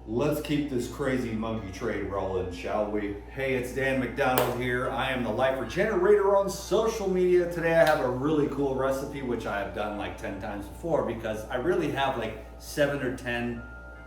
Let's keep this crazy monkey trade rolling, shall we? Hey, it's Dan McDonald here. I am the Lifer Generator on social media. Today I have a really cool recipe, which I have done like 10 times before because I really have like 7 or 10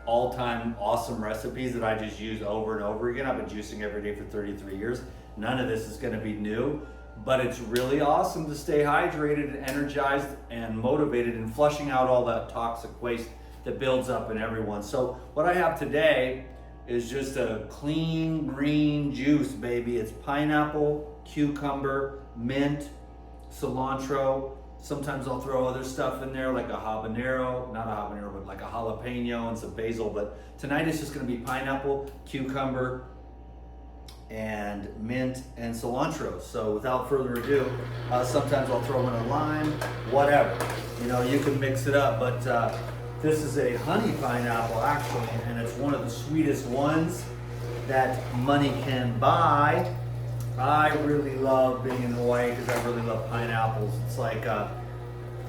all-time awesome recipes that I just use over and over again. I've been juicing every day for 33 years. None of this is gonna be new, but it's really awesome to stay hydrated and energized and motivated and flushing out all that toxic waste that builds up in everyone. So what I have today is just a clean green juice, baby. It's pineapple, cucumber, mint, cilantro. Sometimes I'll throw other stuff in there like a habanero, not a habanero, but like a jalapeno and some basil. But tonight it's just gonna be pineapple, cucumber, and mint and cilantro. So without further ado, sometimes I'll throw in a lime, whatever. You know, you can mix it up, but this is a honey pineapple actually, and it's one of the sweetest ones that money can buy. I really love being in Hawaii because I really love pineapples. It's like,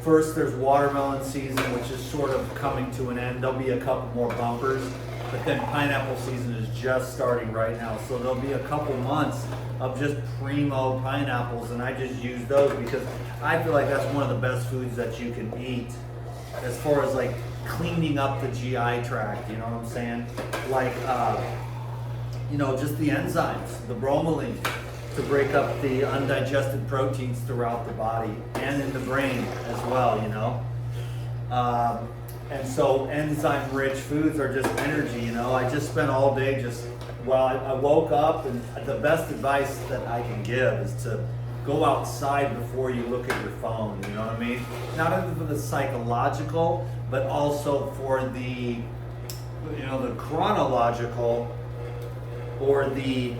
first there's watermelon season, which is sort of coming to an end. There'll be a couple more bumpers, but then pineapple season is just starting right now. So there'll be a couple months of just primo pineapples, and I just use those because I feel like that's one of the best foods that you can eat as far as like cleaning up the GI tract, you know what I'm saying? Like, you know, just the enzymes, the bromelain to break up the undigested proteins throughout the body and in the brain as well, you know? And so enzyme-rich foods are just energy, you know? I just spent all day I woke up, and the best advice that I can give is to go outside before you look at your phone, you know what I mean? Not only for the psychological, but also for the, you know, the chronological or the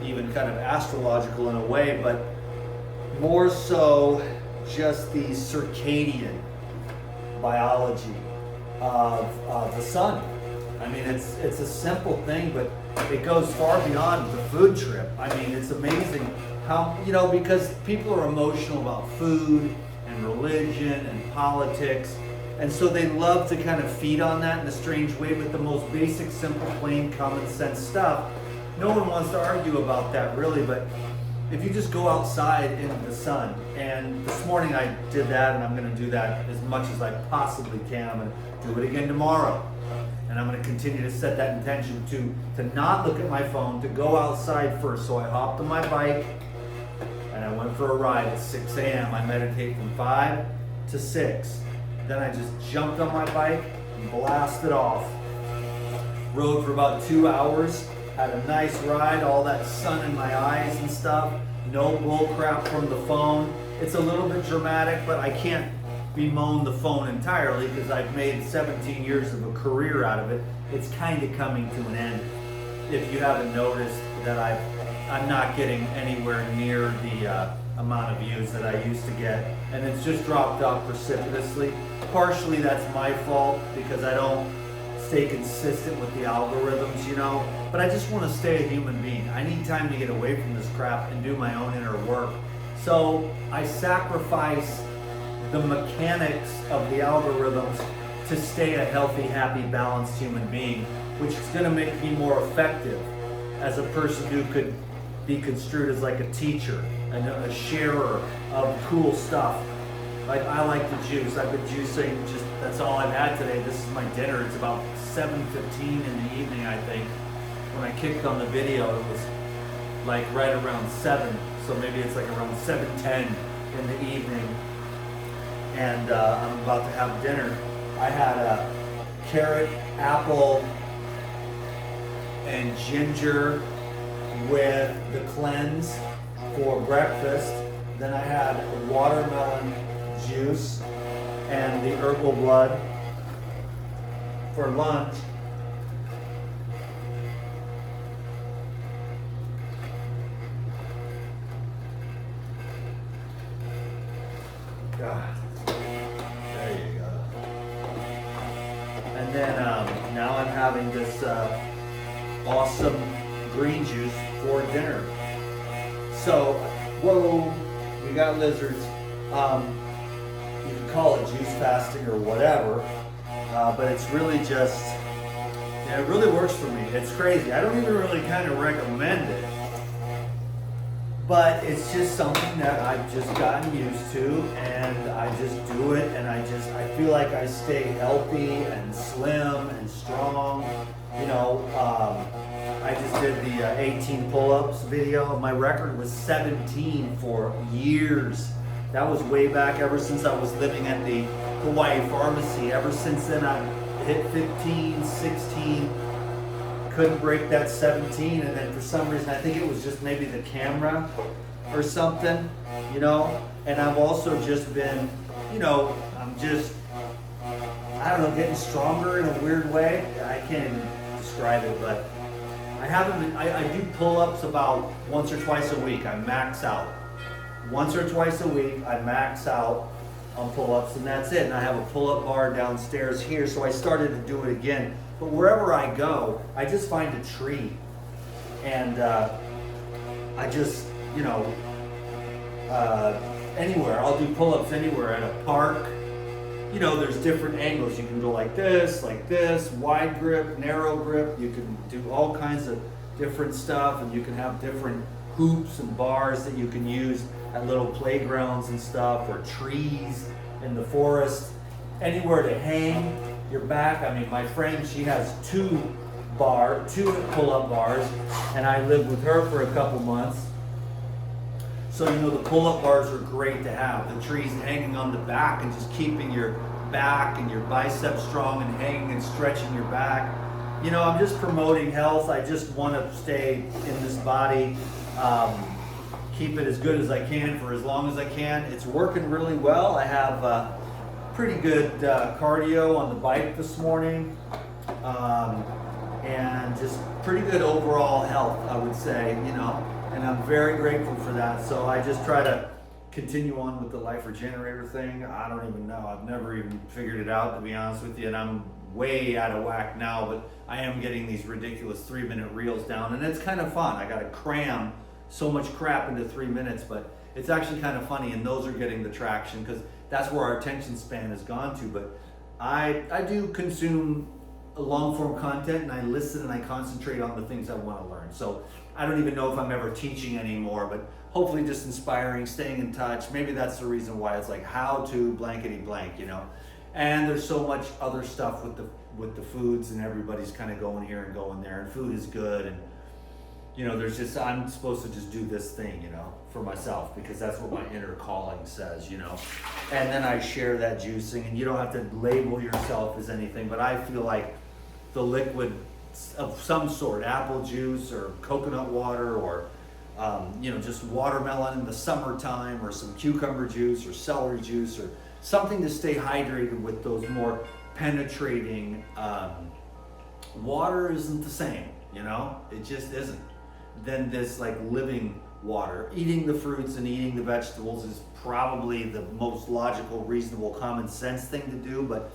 even kind of astrological in a way, but more so just the circadian biology of the sun. I mean, it's a simple thing, but it goes far beyond the food trip. I mean, it's amazing how, you know, because people are emotional about food and religion and politics, and so they love to kind of feed on that in a strange way, but the most basic, simple, plain, common sense stuff, no one wants to argue about that really. But if you just go outside into the sun, and this morning I did that, and I'm going to do that as much as I possibly can. I'm going to do it again tomorrow, and I'm going to continue to set that intention to not look at my phone, to go outside first. So I hopped on my bike and I went for a ride at 6 a.m. I meditate from 5 to 6. Then I just jumped on my bike and blasted off. Rode for about 2 hours, had a nice ride, all that sun in my eyes and stuff. No bull crap from the phone. It's a little bit dramatic, but I can't bemoan the phone entirely because I've made 17 years of a career out of it. It's kind of coming to an end. If you haven't noticed that I'm not getting anywhere near the amount of views that I used to get, and it's just dropped off precipitously. Partially that's my fault because I don't stay consistent with the algorithms, you know, but I just want to stay a human being. I need time to get away from this crap and do my own inner work. So I sacrifice the mechanics of the algorithms to stay a healthy, happy, balanced human being, which is going to make me more effective as a person who could be construed as like a teacher and a sharer of cool stuff. Like, I like the juice. I've been juicing, that's all I've had today. This is my dinner. It's about 7:15 in the evening, I think. When I kicked on the video, it was like right around 7. So maybe it's like around 7:10 in the evening. And I'm about to have dinner. I had a carrot, apple, and ginger with the cleanse for breakfast. Then I had watermelon juice and the herbal blood for lunch. God. There you go. And then now I'm having this awesome green juice for dinner. So, whoa, we got lizards. You can call it juice fasting or whatever, but it's really just, And it really works for me. It's crazy. I don't even really kind of recommend it. But it's just something that I've just gotten used to, and I just do it, and I feel like I stay healthy and slim and strong. You know, I just did the 18 pull-ups video. My record was 17 for years. That was way back, ever since I was living at the Hawaii Pharmacy. Ever since then, I hit 15, 16, couldn't break that 17, and then for some reason, I think it was just maybe the camera or something, you know. And I've also just been, you know, I don't know, getting stronger in a weird way. I can't even describe it, but I do pull-ups about once or twice a week. I max out. Once or twice a week, I max out on pull-ups, and that's it. And I have a pull-up bar downstairs here, so I started to do it again. But wherever I go, I just find a tree, and I just, you know, anywhere. I'll do pull-ups anywhere, at a park. You know, there's different angles. You can go like this, wide grip, narrow grip. You can do all kinds of different stuff, and you can have different hoops and bars that you can use at little playgrounds and stuff, or trees in the forest, anywhere to hang your back. I mean, my friend, she has two pull-up bars, and I lived with her for a couple months. So, you know, the pull-up bars are great to have. The trees hanging on the back and just keeping your back and your biceps strong and hanging and stretching your back. You know, I'm just promoting health. I just want to stay in this body, keep it as good as I can for as long as I can. It's working really well. I have pretty good cardio on the bike this morning, and just pretty good overall health, I would say, you know, and I'm very grateful for that. So I just try to continue on with the Life Regenerator thing. I don't even know. I've never even figured it out, to be honest with you, and I'm way out of whack now, but I am getting these ridiculous 3-minute reels down, and it's kind of fun. I got to cram so much crap into 3 minutes, but it's actually kind of funny, and those are getting the traction because that's where our attention span has gone to. But I do consume long form content, and I listen and I concentrate on the things I want to learn. So I don't even know if I'm ever teaching anymore, but hopefully just inspiring, staying in touch. Maybe that's the reason why it's like how to blankety blank, you know. And there's so much other stuff with the foods, and everybody's kind of going here and going there, and food is good, and you know, there's just, I'm supposed to just do this thing, you know, for myself, because that's what my inner calling says, you know. And then I share that juicing, and you don't have to label yourself as anything, but I feel like the liquid of some sort, apple juice or coconut water, or you know, just watermelon in the summertime, or some cucumber juice or celery juice, or something to stay hydrated with those more penetrating. Water isn't the same, you know, it just isn't. Then this like living water. Eating the fruits and eating the vegetables is probably the most logical, reasonable, common sense thing to do, but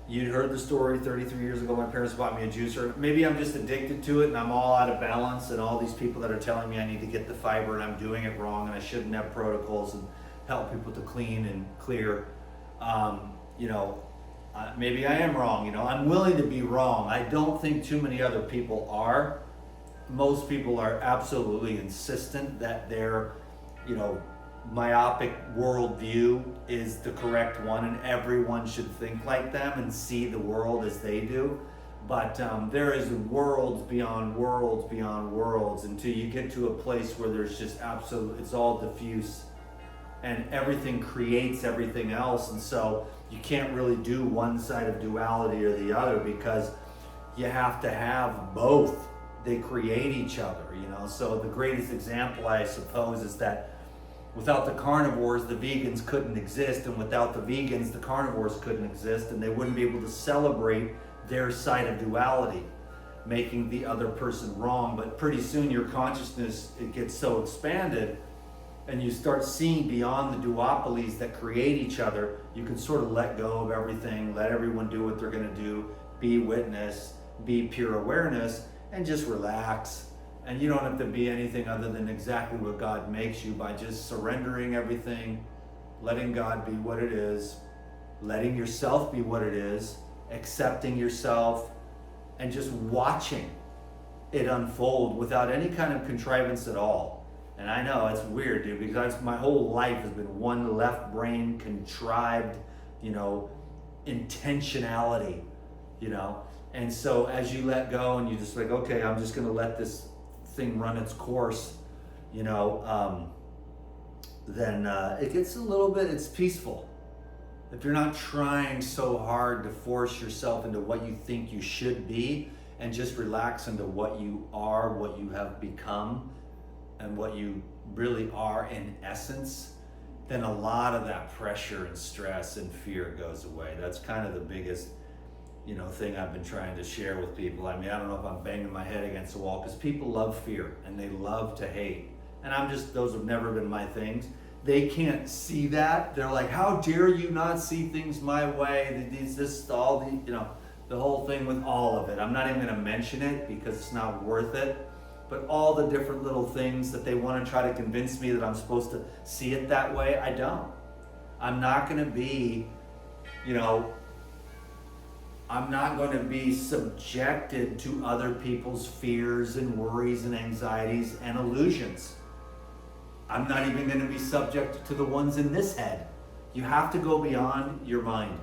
you heard the story 33 years ago, my parents bought me a juicer. Maybe I'm just addicted to it and I'm all out of balance, and all these people that are telling me I need to get the fiber and I'm doing it wrong and I shouldn't have protocols and help people to clean and clear. You know, maybe I am wrong, you know, I'm willing to be wrong. I don't think too many other people are. Most people are absolutely insistent that their, you know, myopic worldview is the correct one, and everyone should think like them and see the world as they do. But there is worlds beyond worlds beyond worlds until you get to a place where there's just absolute, it's all diffuse, and everything creates everything else. And so you can't really do one side of duality or the other, because you have to have both. They create each other, you know. So the greatest example, I suppose, is that without the carnivores, the vegans couldn't exist, and without the vegans, the carnivores couldn't exist, and they wouldn't be able to celebrate their side of duality, making the other person wrong. But pretty soon your consciousness, it gets so expanded, and you start seeing beyond the duopolies that create each other. You can sort of let go of everything, let everyone do what they're going to do, be witness, be pure awareness, and just relax. And you don't have to be anything other than exactly what God makes you, by just surrendering everything, letting God be what it is, letting yourself be what it is, accepting yourself, and just watching it unfold without any kind of contrivance at all. And I know it's weird, dude, because my whole life has been one left brain contrived, intentionality, And so as you let go and you just like, okay, I'm just gonna let this thing run its course, then it gets a little bit, it's peaceful. If you're not trying so hard to force yourself into what you think you should be, and just relax into what you are, what you have become, and what you really are in essence, then a lot of that pressure and stress and fear goes away. That's kind of the biggest, thing I've been trying to share with people. I mean, I don't know if I'm banging my head against the wall, because people love fear and they love to hate. And those have never been my things. They can't see that. They're like, how dare you not see things my way? The whole thing with all of it. I'm not even gonna mention it because it's not worth it. But all the different little things that they want to try to convince me that I'm supposed to see it that way, I don't. I'm not gonna be, I'm not going to be subjected to other people's fears and worries and anxieties and illusions. I'm not even going to be subject to the ones in this head. You have to go beyond your mind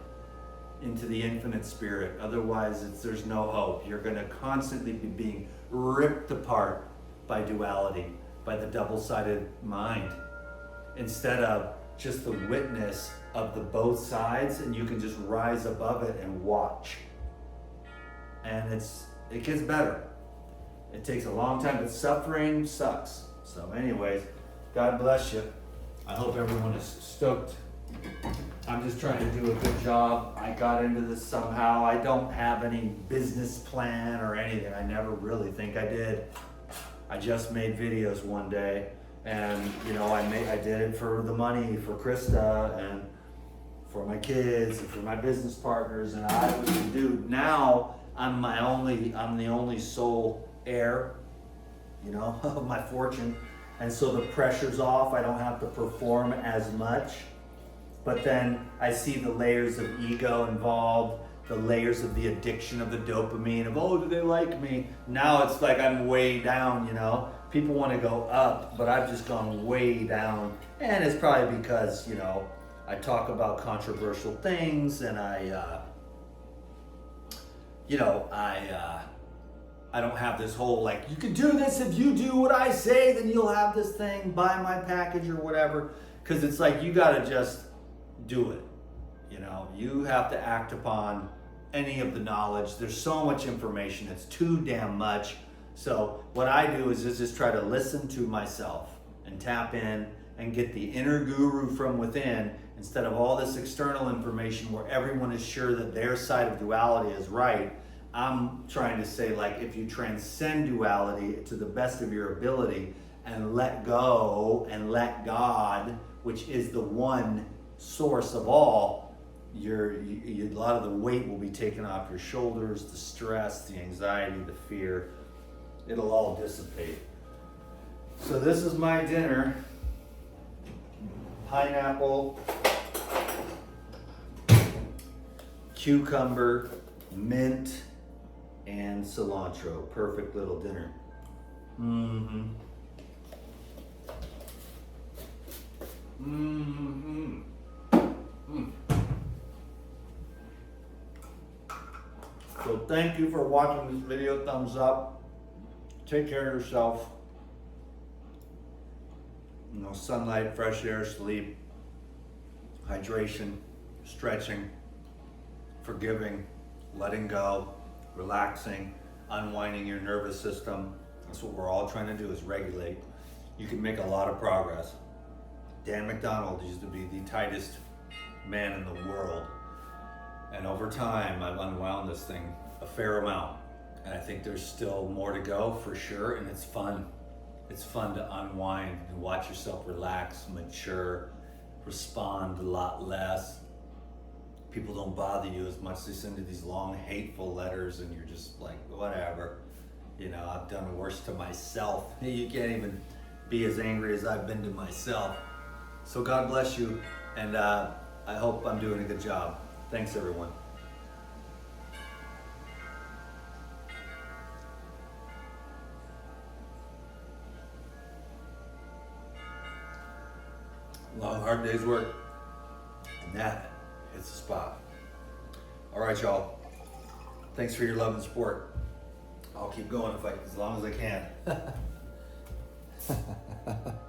into the infinite spirit. Otherwise, there's no hope. You're going to constantly be being ripped apart by duality, by the double-sided mind, instead of just the witness of the both sides, and you can just rise above it and watch. And it gets better. It takes a long time, but suffering sucks. So anyways, God bless you. I hope everyone is stoked. I'm just trying to do a good job. I got into this somehow. I don't have any business plan or anything. I never really think I did. I just made videos one day, and I did it for the money, for Krista, and for my kids, and for my business partners, and I was the dude. Now I'm the only sole heir, of my fortune, and so the pressure's off. I don't have to perform as much. But then I see the layers of ego involved, the layers of the addiction of the dopamine of, oh, do they like me? Now it's like I'm way down, People want to go up, but I've just gone way down. And it's probably because, I talk about controversial things, and I don't have this whole, like, you can do this if you do what I say, then you'll have this thing, buy my package or whatever. Because it's like, you got to just do it. You have to act upon any of the knowledge. There's so much information. It's too damn much. So what I do is just try to listen to myself and tap in and get the inner guru from within, instead of all this external information where everyone is sure that their side of duality is right. I'm trying to say, like, if you transcend duality to the best of your ability and let go and let God, which is the one source of all, a lot of the weight will be taken off your shoulders, the stress, the anxiety, the fear. It'll all dissipate. So this is my dinner. Pineapple, cucumber, mint, and cilantro. Perfect little dinner. Mm-hmm. Mm-hmm. Mm. So thank you for watching this video. Thumbs up. Take care of yourself. Sunlight, fresh air, sleep, hydration, stretching, forgiving, letting go, relaxing, unwinding your nervous system. That's what we're all trying to do, is regulate. You can make a lot of progress. Dan McDonald used to be the tightest man in the world. And over time, I've unwound this thing a fair amount. And I think there's still more to go, for sure, and it's fun. It's fun to unwind and watch yourself relax, mature, respond a lot less. People don't bother you as much. They send you these long, hateful letters, and you're just like, whatever. I've done worse to myself. You can't even be as angry as I've been to myself. So God bless you, and I hope I'm doing a good job. Thanks, everyone. long, hard day's work, and that hits the spot. All right, y'all. Thanks for your love and support. I'll keep going as long as I can.